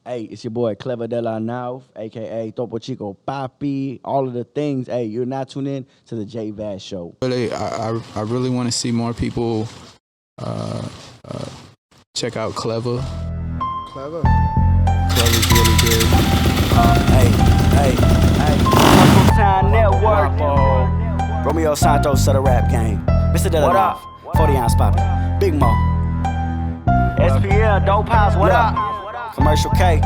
Hey, it's your boy Kleva De La Nawf, aka Topo Chico Papi, all of the things. Hey, you're not tuned in to the JVaz show. I really want to see more people uh, uh, check out Clever. Clever. Clever's really good. Hey. Uncle Time Network. Romeo Santos of the rap game. Mr. De La Nawf, 40 ounce Poppy. Big Mo. SPM, Dope House, what up? Commercial K.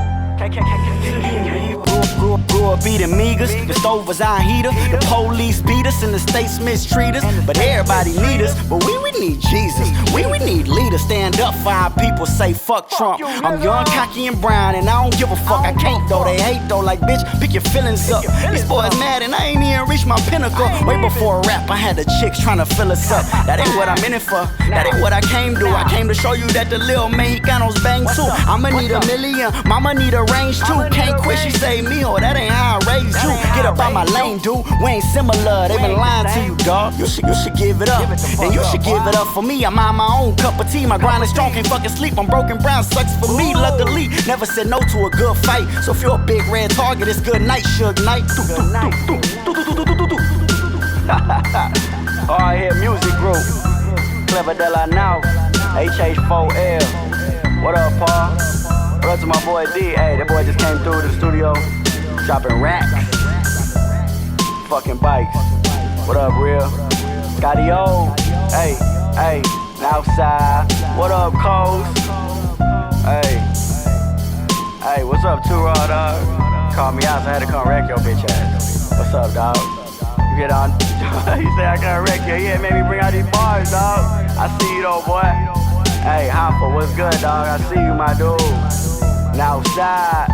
Grew up eating meagers, the stove was our heater. The police beat us and the states mistreat us. But everybody need us, but we need Jesus. We need leaders, stand up for our people, say fuck Trump. I'm young, cocky, and brown, and I don't give a fuck. I can't though, they hate though, like bitch, pick your feelings up. These boys mad and I ain't even reached my pinnacle. Way before rap, I had the chicks trying to fill us up. That ain't what I'm in it for, that ain't what I came to. I came to show you that the little Mexicanos bang too. I'ma need a million, mama need a range too. Can't quit, she say me, oh that ain't how I raised you. Get up out my lane, dude, we ain't similar. They been lying to you, dog. You should give it up, and you should give it up for me. I'm on my own cup of tea, my grind is strong, can't fucking sleep. I'm broken brown, sucks for me, luckily. Never said no to a good fight, so if you're a big red target, it's good night, Suge Knight. Alright, here, music group. Kleva De La Nawf, HH4L. What up, Paul? What up to my boy D? Hey, that boy just came through the studio, dropping racks, fucking bikes. What up, real? Scotty O. Hey, Nawf Sides. What up, Coast? Hey, what's up, Two-Raw, dog? Called me out, so I had to come wreck your bitch ass. What's up, dog? You get on. You say I gotta wreck you. Yeah, maybe bring out these bars, dog. I see you though, boy. Hey, Hopper, what's good, dog? I see you, my dude. Nawf Sides.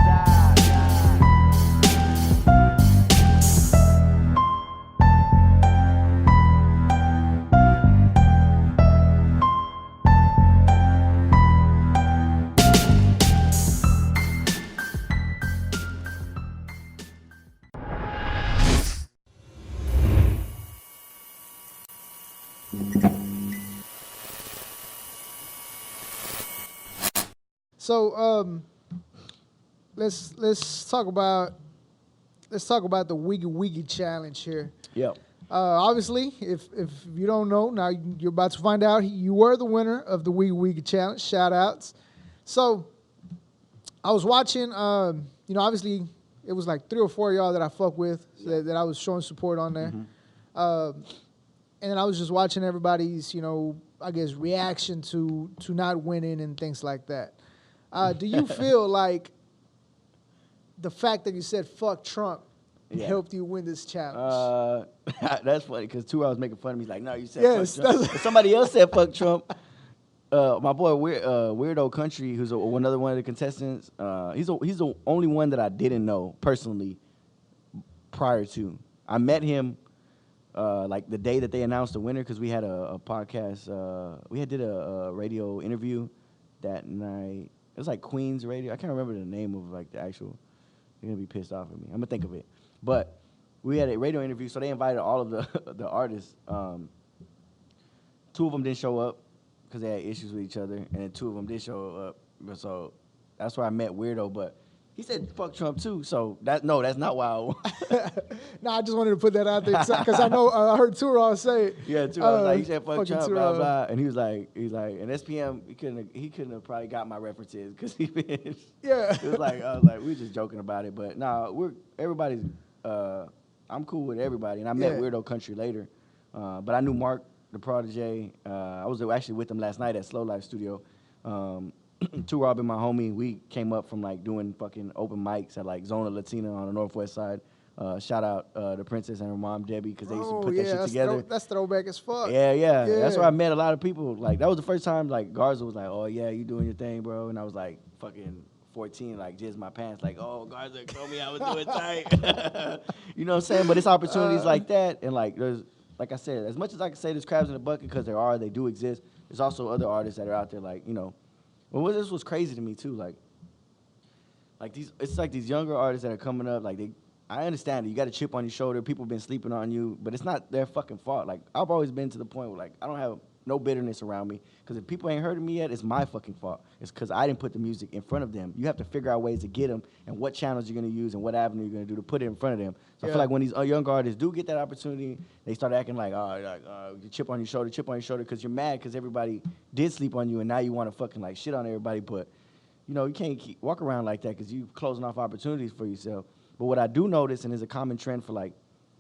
So let's talk about the Wiggy Wiggy challenge here. Yep. Obviously, if you don't know, now you're about to find out. You were the winner of the Wiggy Wiggy challenge. Shout outs. So I was watching. Obviously it was like 3 or 4 of y'all that I fuck with that I was showing support on there. And then I was just watching everybody's, I guess reaction to not winning and things like that. Do you feel like the fact that you said fuck Trump helped you win this challenge? That's funny because 2 hours making fun of me. Like, no, you said Yes, fuck Trump. Somebody else said fuck Trump. My boy Weirdo Country, who's another one of the contestants. He's the only one that I didn't know personally prior to. I met him like the day that they announced the winner because we had a podcast. We did a radio interview that night. It was like Queens Radio. I can't remember the name of like the actual. You're gonna be pissed off at me. I'm gonna think of it. But we had a radio interview, so they invited all of the artists. 2 of them didn't show up because they had issues with each other, and then 2 of them did show up. So that's where I met Weirdo. But he said fuck Trump too. So that's not why. No, I just wanted to put that out there because I know I heard Two-Raw say it. Yeah, Two-Raw was like, he said fuck Trump, Two-Raw. blah blah, and he was like, and SPM he couldn't have probably got my references because he been. Yeah. It was like I was like we were just joking about it, but nah, everybody's. I'm cool with everybody, and I met Weirdo Country later, but I knew Mark the Protege. I was actually with him last night at Slow Life Studio. Two-Raw and my homie, we came up from like doing fucking open mics at like Zona Latina on the northwest side. Shout out the Princess and her mom Debbie because they used to put that shit together. That's throwback as fuck. Yeah. That's where I met a lot of people. Like that was the first time like Garza was like, "Oh yeah, you doing your thing, bro," and I was like, fucking 14, like jizz my pants, like, "Oh, Garza told me I was doing tight." You know what I'm saying? But it's opportunities like that, and like there's, like I said, as much as I can say there's crabs in the bucket because they do exist. There's also other artists that are out there, like Well, this was crazy to me too. Like it's like these younger artists that are coming up. Like I understand it. You got a chip on your shoulder. People been sleeping on you, but it's not their fucking fault. Like I've always been to the point where like I don't have no bitterness around me. Because if people ain't heard of me yet, it's my fucking fault. It's because I didn't put the music in front of them. You have to figure out ways to get them and what channels you're going to use and what avenue you're going to do to put it in front of them. So I feel like when these young artists do get that opportunity, they start acting like, chip on your shoulder, because you're mad because everybody did sleep on you and now you want to fucking like shit on everybody. But, you know, you can't walk around like that because you're closing off opportunities for yourself. But what I do notice, and is a common trend for like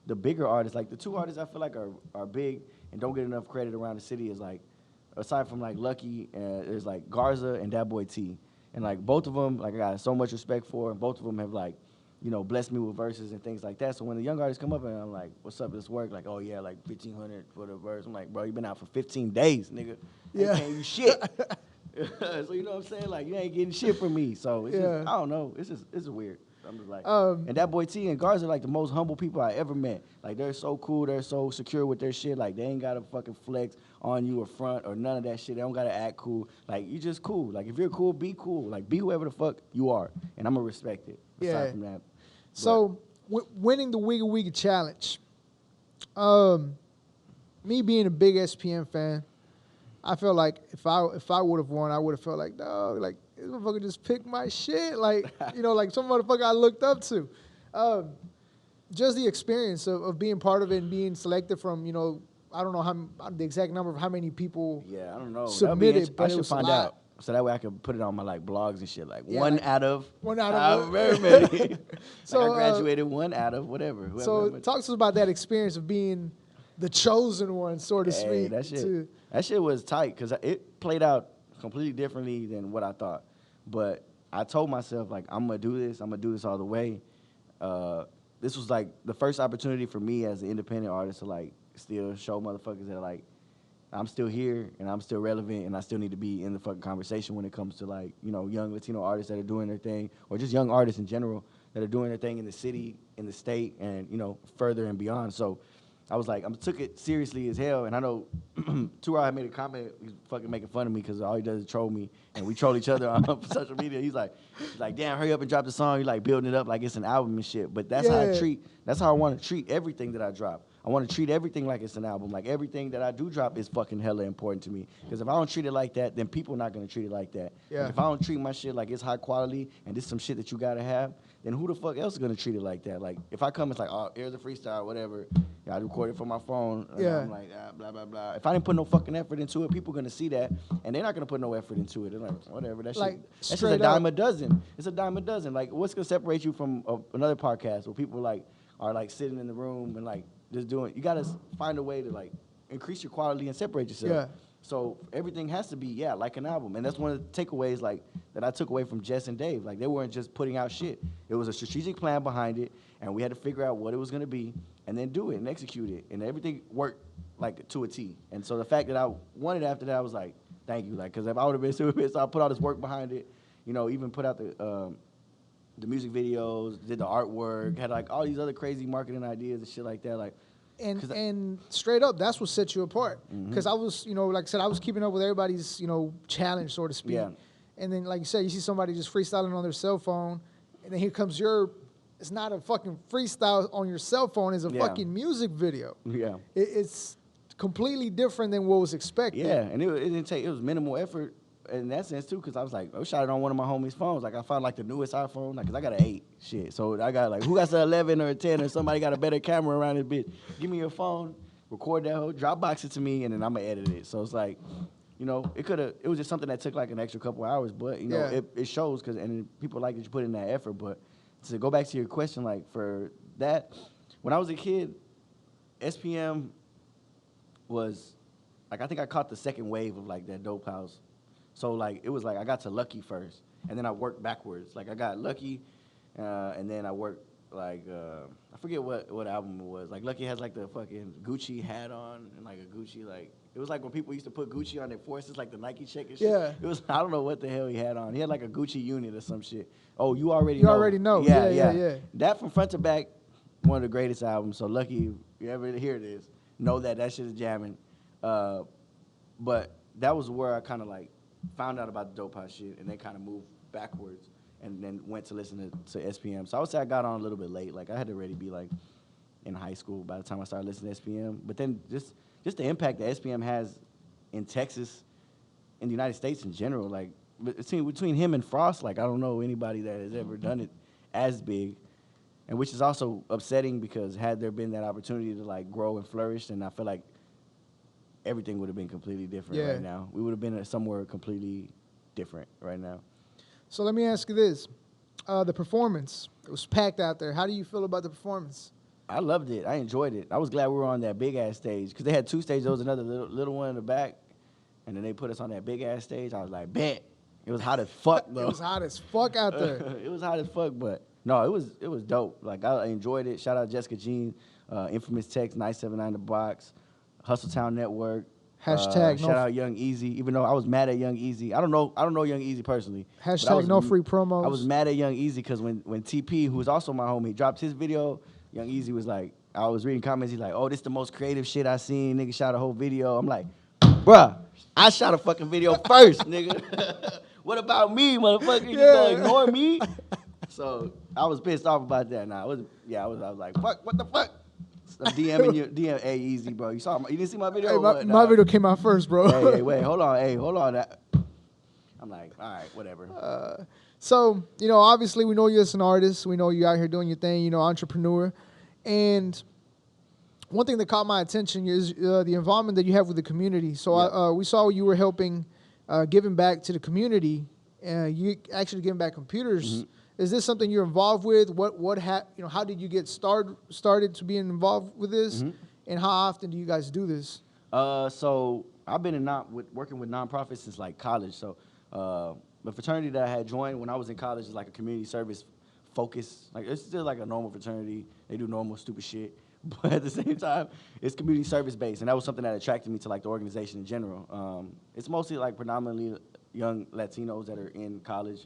the bigger artists, like the two artists I feel like are big and don't get enough credit around the city is like, aside from like Lucky, there's like Garza and Dat Boy T. And like both of them, like I got so much respect for, and both of them have like, you know, blessed me with verses and things like that. So when the young artists come up and I'm like, what's up, this work? Like, oh yeah, like 1,500 for the verse. I'm like, bro, you been out for 15 days, nigga. Ain't paying you shit. So you know what I'm saying? Like, you ain't getting shit from me. So it's just, I don't know. It's weird. I'm just like, and Dat Boy T and Garza are like the most humble people I ever met. Like, they're so cool. They're so secure with their shit. Like, they ain't got to fucking flex on you or front or none of that shit. They don't got to act cool. Like, you just cool. Like, if you're cool, be cool. Like, be whoever the fuck you are. And I'm going to respect it. Aside from that. So, winning the Wiggy Wiggy challenge, me being a big SPM fan, I feel like if I would have won, I would have felt like, dog, like, this motherfucker just picked my shit. Like, you know, like some motherfucker I looked up to. Just the experience of being part of it and being selected from, you know, I don't know the exact number of how many people I don't know. Submitted, but I should find out. So that way I could put it on my like blogs and shit. Like one out of very many. So like I graduated one out of whatever. So talk to us about that experience of being the chosen one, so to speak. That shit was tight because it played out completely differently than what I thought. But I told myself, like, I'm going to do this. I'm going to do this all the way. This was, like, the first opportunity for me as an independent artist to, like, still show motherfuckers that, like, I'm still here and I'm still relevant and I still need to be in the fucking conversation when it comes to, like, you know, young Latino artists that are doing their thing or just young artists in general that are doing their thing in the city, in the state, and, you know, further and beyond. So I was like, I took it seriously as hell, and I know Tura had made a comment, he's fucking making fun of me because all he does is troll me, and we troll each other on social media. He's like, damn, hurry up and drop the song. You're like building it up like it's an album and shit. But that's how I want to treat everything that I drop. I want to treat everything like it's an album. Like everything that I do drop is fucking hella important to me. Because if I don't treat it like that, then people are not going to treat it like that. Yeah. Like if I don't treat my shit like it's high quality and this is some shit that you got to have, then who the fuck else is going to treat it like that? Like if I come, it's like, oh, here's a freestyle, whatever. I recorded from my phone. And I'm like, blah, blah, blah. If I didn't put no fucking effort into it, people are going to see that. And they're not going to put no effort into it. They're like, whatever. That's just a dime a dozen. It's a dime a dozen. Like what's going to separate you from another podcast where people like are like sitting in the room and like, just doing, you gotta find a way to like increase your quality and separate yourself. Yeah. So everything has to be, like an album. And that's one of the takeaways like that I took away from Jess and Dave. Like they weren't just putting out shit. It was a strategic plan behind it, and we had to figure out what it was gonna be and then do it and execute it. And everything worked like to a T. And so the fact that I wanted after that, I was like, thank you. Like, cause if I would have been super pissed, I put all this work behind it, you know, even put out the music videos, did the artwork, had like all these other crazy marketing ideas and shit like that. Like, and straight up, that's what set you apart. Because I was, you know, like I said, I was keeping up with everybody's, you know, challenge, so to speak. Yeah. And then, like you said, you see somebody just freestyling on their cell phone, and then here comes it's not a fucking freestyle on your cell phone, it's a fucking music video. Yeah. It's completely different than what was expected. Yeah, and it was minimal effort in that sense too, because I was like, I shot it on one of my homies' phones. Like I found like the newest iPhone, like, cause I got an 8, shit. So I got like, who got the 11 or a 10 or somebody got a better camera around this bitch? Give me your phone, record that whole, Dropbox it to me, and then I'm gonna edit it. So it's like, you know, it was just something that took like an extra couple hours, but you know, it shows, cause and people like that you put in that effort. But to go back to your question, like for that, when I was a kid, SPM was like, I think I caught the second wave of like that dope house. So, like, it was like I got to Lucky first, and then I worked backwards. Like, I got Lucky, and then I worked, like, I forget what album it was. Like, Lucky has, like, the fucking Gucci hat on and, like, a Gucci, like, it was like when people used to put Gucci on their forces, like the Nike check and shit. Yeah. It was, I don't know what the hell he had on. He had, like, a Gucci unit or some shit. Oh, you already know. You already know. Yeah. That from front to back, one of the greatest albums. So, Lucky, if you ever hear this, know that shit is jamming. But that was where I kind of, like, found out about the dope house shit and then kind of moved backwards and then went to listen to SPM. So I would say I got on a little bit late. Like I had to already be like in high school by the time I started listening to SPM. But then just the impact that SPM has in Texas, in the United States in general. Like between him and Frost, like I don't know anybody that has ever done it as big, and which is also upsetting because had there been that opportunity to like grow and flourish, then I feel like everything would have been completely different right now. We would have been somewhere completely different right now. So let me ask you this. The performance, it was packed out there. How do you feel about the performance? I loved it. I enjoyed it. I was glad we were on that big-ass stage because they had 2 stages. There was another little one in the back, and then they put us on that big-ass stage. I was like, bet. It was hot as fuck, though. It was hot as fuck out there. It was hot as fuck, but no, it was dope. Like, I enjoyed it. Shout out Jessica Jean, Infamous Text, 979 The Box, Hustletown Network. Hashtag shout out Young Easy, even though I was mad at Young Easy. I don't know Young Easy personally. Hashtag no free promos. I was mad at Young Easy because when TP, who was also my homie, dropped his video, Young Easy was like, I was reading comments, he's like, oh, this the most creative shit I seen. Nigga shot a whole video. I'm like, bruh, I shot a fucking video first, nigga. What about me, motherfucker? You just gonna ignore me? So I was pissed off about that. Nah, I was like, fuck, what the fuck? I'm DMing you, hey, Easy, bro. You didn't see my video? Hey, my video came out first, bro. Hey, wait, hold on. I'm like, all right, whatever. So, obviously we know you as an artist. We know you out here doing your thing, entrepreneur. And one thing that caught my attention is the involvement that you have with the community. So we saw you were helping, giving back to the community. You actually giving back computers. Mm-hmm. Is this something you're involved with? How did you get started to being involved with this? Mm-hmm. And how often do you guys do this? So I've been working with nonprofits since like college. So the fraternity that I had joined when I was in college is like a community service focus. Like it's still like a normal fraternity. They do normal stupid shit, but at the same time, it's community service based, and that was something that attracted me to like the organization in general. It's mostly like predominantly young Latinos that are in college.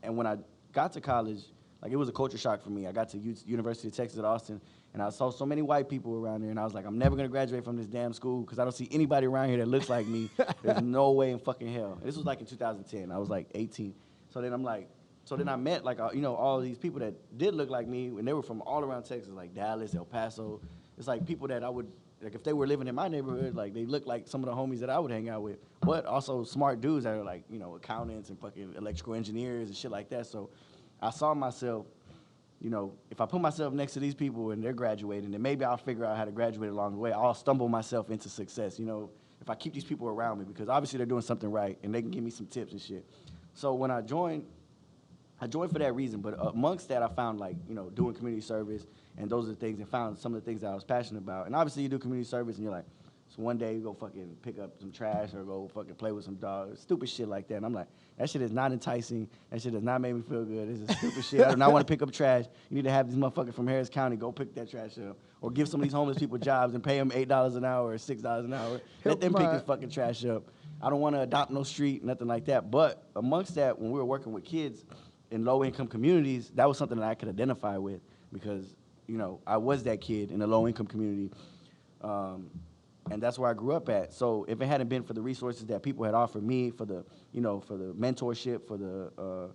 And when I got to college, like it was a culture shock for me. I got to University of Texas at Austin, and I saw so many white people around there, and I was like, I'm never gonna graduate from this damn school because I don't see anybody around here that looks like me. There's no way in fucking hell. And this was like in 2010. I was like 18. So then I met like all these people that did look like me, and they were from all around Texas, like Dallas, El Paso. It's like people that I would like if they were living in my neighborhood, like they looked like some of the homies that I would hang out with, but also smart dudes that are like accountants and fucking electrical engineers and shit like that. So I saw myself, if I put myself next to these people and they're graduating, then maybe I'll figure out how to graduate along the way. I'll stumble myself into success, if I keep these people around me, because obviously they're doing something right and they can give me some tips and shit. So when I joined for that reason, but amongst that I found like, doing community service, and those are the things, and found some of the things that I was passionate about. And obviously you do community service and you're like, so one day you go fucking pick up some trash or go fucking play with some dogs, stupid shit like that. And I'm like, that shit is not enticing. That shit does not make me feel good. This is stupid shit. I do not want to pick up trash. You need to have these motherfuckers from Harris County go pick that trash up. Or give some of these homeless people jobs and pay them $8 an hour or $6 an hour. Let them pick this fucking trash up. I don't want to adopt no street, nothing like that. But amongst that, when we were working with kids in low-income communities, that was something that I could identify with because, I was that kid in a low-income community. And that's where I grew up at. So if it hadn't been for the resources that people had offered me, for the mentorship, for the,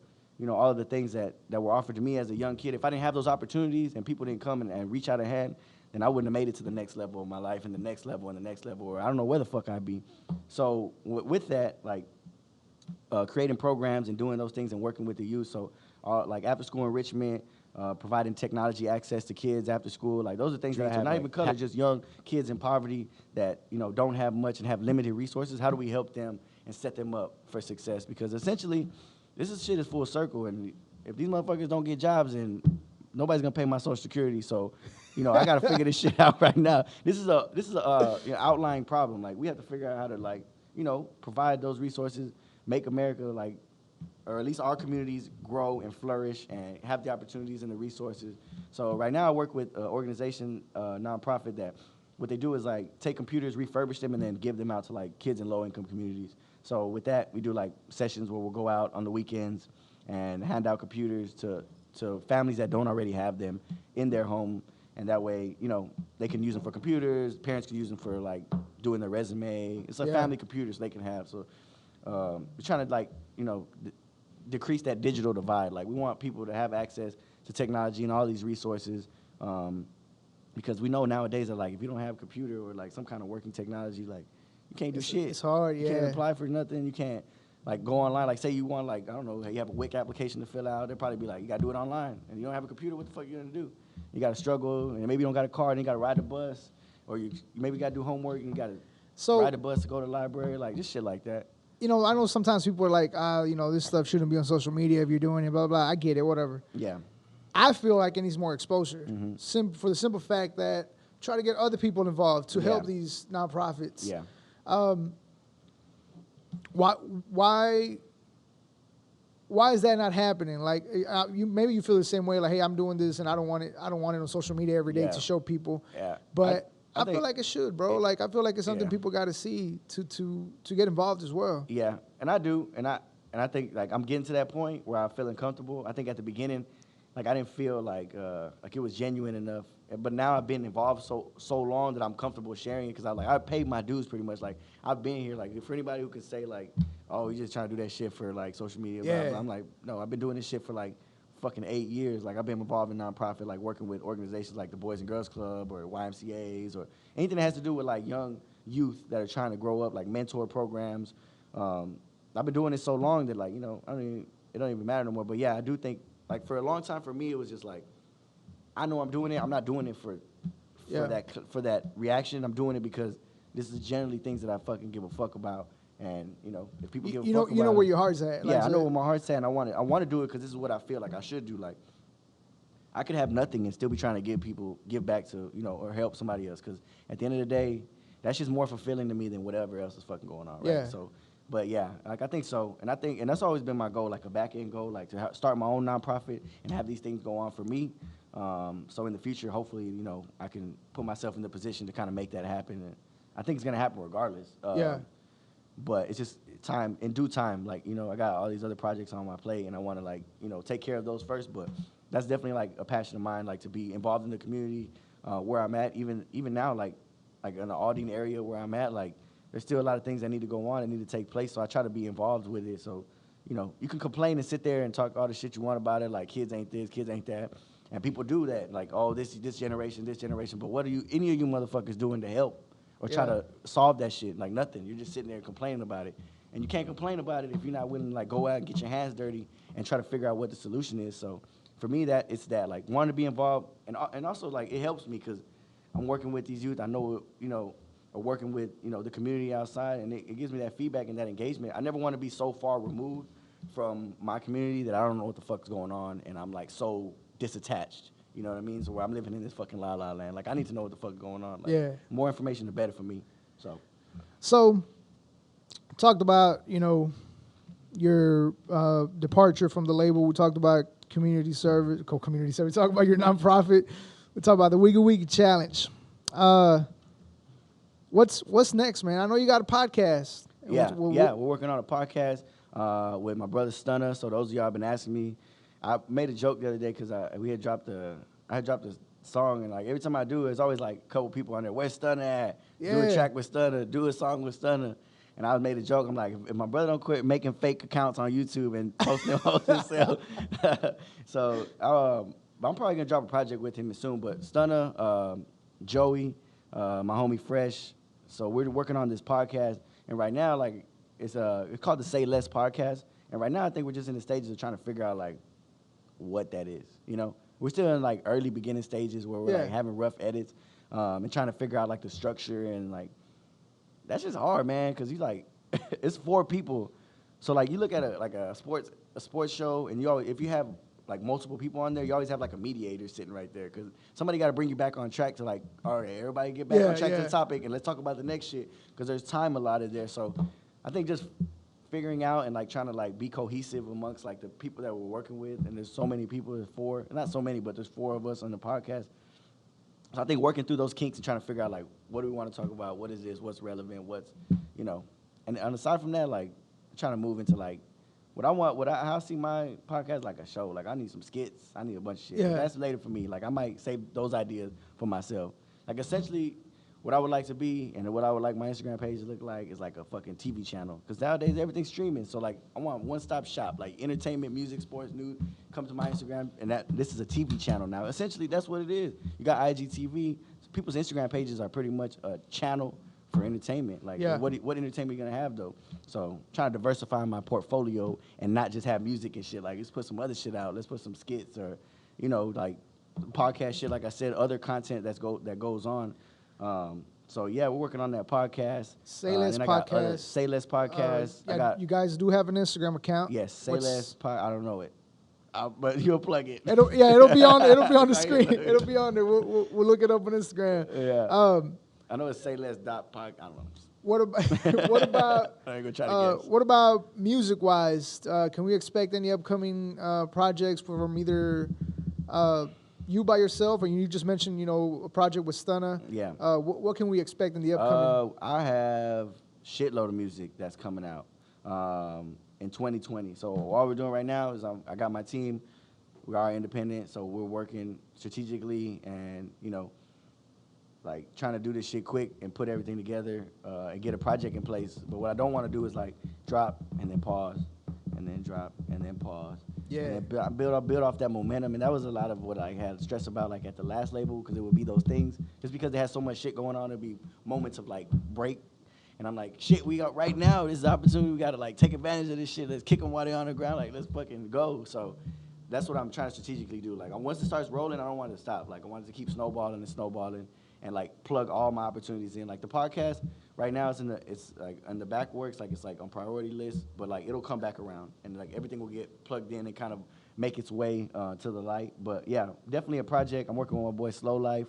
all of the things that were offered to me as a young kid, if I didn't have those opportunities and people didn't come and reach out a hand, then I wouldn't have made it to the next level of my life and the next level and the next level, or I don't know where the fuck I'd be. So with that, like, creating programs and doing those things and working with the youth, so like after school enrichment, providing technology access to kids after school, like those are things that I have. Not even color, just young kids in poverty that don't have much and have limited resources. How do we help them and set them up for success? Because essentially, shit is full circle, and if these motherfuckers don't get jobs, then nobody's gonna pay my Social Security. So, I gotta figure this shit out right now. This is a outlying problem. Like we have to figure out how to like provide those resources, make America like, or at least our communities grow and flourish and have the opportunities and the resources. So right now I work with an organization, nonprofit, that what they do is like take computers, refurbish them, and then give them out to like kids in low-income communities. So with that, we do like sessions where we'll go out on the weekends and hand out computers to families that don't already have them in their home. And that way, they can use them for computers. Parents can use them for like doing their resume. It's like family computers they can have. So we're trying to like, decrease that digital divide. Like we want people to have access to technology and all these resources, because we know nowadays that like if you don't have a computer or like some kind of working technology, like You can't do shit. It's hard, You can't yeah. apply for nothing. You can't like go online. Like say you want like I don't know, you have a WIC application to fill out. They'll probably be like, you gotta do it online, and you don't have a computer. What the fuck you gonna do? You gotta struggle, and maybe you don't got a car, and you gotta ride the bus, or you maybe gotta do homework, and you gotta ride the bus to go to the library, like just shit like that. You know, I know sometimes people are like, you know, this stuff shouldn't be on social media if you're doing it, blah, blah, blah. I get it, whatever. Yeah. I feel like it needs more exposure Mm-hmm. for the simple fact that try to get other people involved to help these nonprofits. Yeah. Why is that not happening? Like, maybe you feel the same way. Like, hey, I'm doing this, and I don't want it on social media every day to show people. Yeah. But I feel like it should, bro. Like, I feel like it's something people got to see to get involved as well. Yeah, and I do, and I think like I'm getting to that point where I'm feeling comfortable. I think at the beginning, like I didn't feel like it was genuine enough. But now I've been involved so long that I'm comfortable sharing it because I paid my dues pretty much. Like I've been here. Like for anybody who could say like, oh, you just trying to do that shit for like social media. Blah, blah. I'm like, no, I've been doing this shit for like fucking 8 years. Like I've been involved in nonprofit, like working with organizations like the Boys and Girls Club or YMCA's or anything that has to do with like young youth that are trying to grow up, like mentor programs. I've been doing it so long that like, you know, it don't even matter no more. But yeah, I do think like for a long time for me, it was just like, I know I'm doing it. I'm not doing it for that reaction. I'm doing it because this is generally things that I fucking give a fuck about. And you know, if people give a fuck about it, you know where your heart's at. Yeah, I know where my heart's at. And I want to do it because this is what I feel like I should do. Like, I could have nothing and still be trying to give back to or help somebody else. Because at the end of the day, that's just more fulfilling to me than whatever else is fucking going on. Right? Yeah. So, but yeah, like I think so, and that's always been my goal, like a back end goal, like to start my own nonprofit and have these things go on for me. So in the future, hopefully, I can put myself in the position to kind of make that happen. And I think it's gonna happen regardless. But it's just time, in due time. Like, I got all these other projects on my plate, and I want to take care of those first. But that's definitely like a passion of mine, like to be involved in the community where I'm at. Even now, like in the Aldine area where I'm at, like there's still a lot of things that need to go on and need to take place. So I try to be involved with it. So, you can complain and sit there and talk all the shit you want about it, like kids ain't this, kids ain't that. And people do that, like, oh, this generation. But what are any of you motherfuckers doing to help or try to solve that shit? Like nothing. You're just sitting there complaining about it. And you can't complain about it if you're not willing to like go out and get your hands dirty and try to figure out what the solution is. So for me, it's that, like, wanting to be involved. And also, like, it helps me because I'm working with these youth. I know, or working with, the community outside. And it gives me that feedback and that engagement. I never want to be so far removed from my community that I don't know what the fuck's going on. And I'm, like, so disattached, you know what I mean? So where I'm living in this fucking la la land, like I need to know what the fuck is going on. Like, more information the better for me. So talked about your departure from the label. We talked about community service. We talked about your nonprofit. We talked about the Wiggy Wiggy challenge. What's next, man? I know you got a podcast. We're working on a podcast with my brother Stunta. So those of y'all have been asking me. I made a joke the other day because I had dropped a song, and like every time I do, it's always like a couple people on there. Where's Stunta at? Do a track with Stunta. Do a song with Stunta. And I made a joke. I'm like, if my brother don't quit making fake accounts on YouTube and posting them on himself. So I'm probably gonna drop a project with him soon. But Stunta, Joey, my homie Fresh. So we're working on this podcast, and right now, like it's called the Say Less podcast. And right now, I think we're just in the stages of trying to figure out like what that is. We're still in like early beginning stages where we're like having rough edits and trying to figure out like the structure, and like that's just hard, man, because you like it's 4 people. So like you look at a sports show, and if you have like multiple people on there, you always have like a mediator sitting right there because somebody got to bring you back on track to like, all right, everybody get back on track to the topic and let's talk about the next shit because there's time allotted there. So I think just figuring out and like trying to like be cohesive amongst like the people that we're working with, and there's so many people, there's 4, not so many, but there's 4 of us on the podcast. So I think working through those kinks and trying to figure out like what do we want to talk about, what is this, what's relevant, what's and aside from that, like trying to move into like how I see my podcast like a show. Like I need some skits, I need a bunch of shit. That's later for me. Like I might save those ideas for myself. Like essentially what I would like to be and what I would like my Instagram page to look like is like a fucking TV channel. Because nowadays everything's streaming. So like I want one-stop shop, like entertainment, music, sports, news. Come to my Instagram, and this is a TV channel now. Essentially, that's what it is. You got IGTV. People's Instagram pages are pretty much a channel for entertainment. Like, Yeah. what entertainment you gonna have though? So trying to diversify my portfolio and not just have music and shit. Like, let's put some other shit out. Let's put some skits or, you know, like podcast shit. Like I said, other content that goes on. So yeah, we're working on that podcast. Say Less then I got other- podcast. Say Less podcast. I Yeah, got you guys do have an Instagram account. yes, Say What's- Less. I don't know it, but you'll plug it. It'll be on. It'll be on the I screen. know it. It'll be on there. We'll look it up on Instagram. Yeah. I know it's Say Less dot pod. I don't know. What about what about I ain't gonna try to guess. what about music wise? Can we expect any upcoming projects from either you by yourself, or you just mentioned, you know, a project with Stunta? Yeah. What can we expect in the upcoming? I have shitload of music that's coming out in 2020. So all we're doing right now is I got my team. We are independent, so we're working strategically and, you know, like trying to do this shit quick and put everything together and get a project in place. But what I don't want to do is like drop and then pause and then drop and then pause. Yeah. And then build off that momentum. And that was a lot of what I had stress about like at the last label, because it would be those things. Just because they had so much shit going on, there'd be moments of like break. And I'm like, shit, we got right now, this is an opportunity. We got to like take advantage of this shit. Let's kick them while they're on the ground. Like, let's fucking go. So that's what I'm trying to strategically do. Like, once it starts rolling, I don't want it to stop. Like, I want it to keep snowballing and like plug all my opportunities in. Like the podcast right now, it's like in the back works, like it's like on priority list, but like it'll come back around and like everything will get plugged in and kind of make its way to the light. But yeah, definitely a project. I'm working with my boy Slow Life,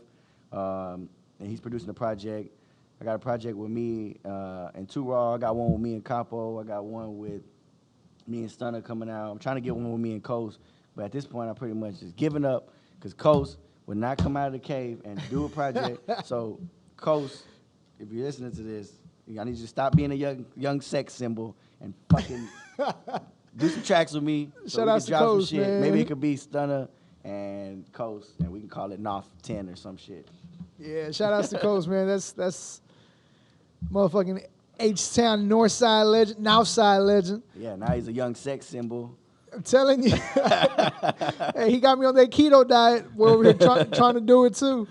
and he's producing a project. I got a project with me and Too Raw. I got one with me and Capo. I got one with me and Stunta coming out. I'm trying to get one with me and Coast, but at this point, I'm pretty much just giving up because Coast would not come out of the cave and do a project. So, Coast, if you're listening to this, I need you to stop being a young sex symbol and fucking do some tracks with me. So Shout we out can to drop some Coast, shit. man. Maybe Maybe it could be Stunta and Coast, and we can call it Nawf 10 or some shit. Yeah, shout outs to Coast, man. That's motherfucking H-Town North Side legend, Nawf Side legend. Yeah, now he's a young sex symbol. I'm telling you. Hey, he got me on that keto diet. We're over here trying to do it too.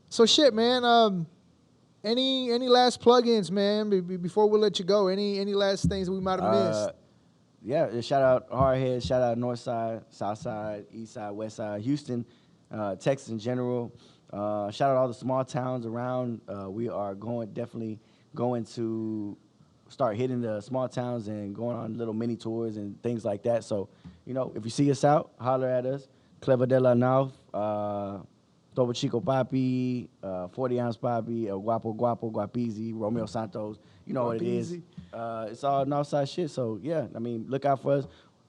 So shit, man. Any last plugins, man? Before we let you go, any last things we might have missed? Yeah, shout out Hardhead, shout out North Side, South Side, East Side, West Side, Houston, Texas in general. Shout out all the small towns around. We are definitely going to start hitting the small towns and going on little mini tours and things like that. So, you know, if you see us out, holler at us. Kleva De La Nawf, Topo Chico Papi, 40 Ounce Papi, Guapo Guapo, Guapizi, Romeo Santos. You know what it is. It's all North Side shit. So, yeah, I mean, look out for us.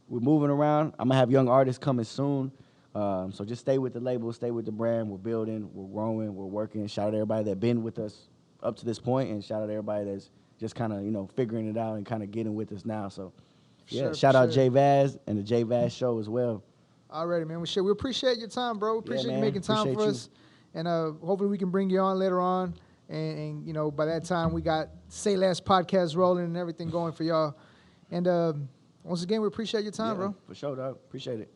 We're moving around. I'm going to have young artists coming soon. So just stay with the label, stay with the brand. We're building, we're growing, we're working. Shout out to everybody that's been with us up to this point, and shout out to everybody that's just kind of, you know, figuring it out and kind of getting with us now. So, yeah, Sure, shout out sure. JVaz and the JVaz show as well. Alrighty, man. We appreciate your time, bro. We appreciate you man. making time Appreciate for you. us. And hopefully we can bring you on later on. And you know, by that time, we got Say Less podcast rolling and everything going for y'all. And once again, we appreciate your time, Yeah, bro. For sure, dog. Appreciate it.